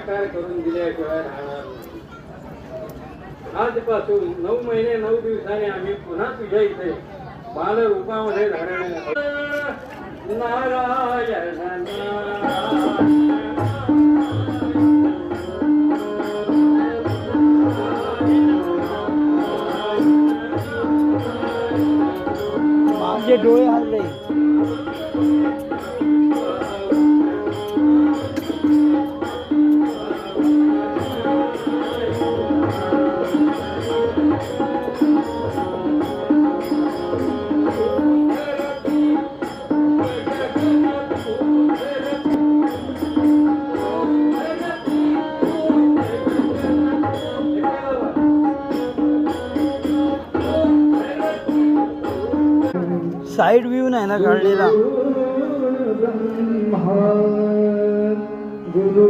साकार करून दिल्याशिवाय राहणार नाही. आजपासून 9 महिने 9 दिवसांनी आम्ही पुन्हा तुझ्या इथे बाल रूपामध्ये धारण नारायण माझे डोळे हल्ले. साइड व्ह्यू नाही ना काढलेला. गुरु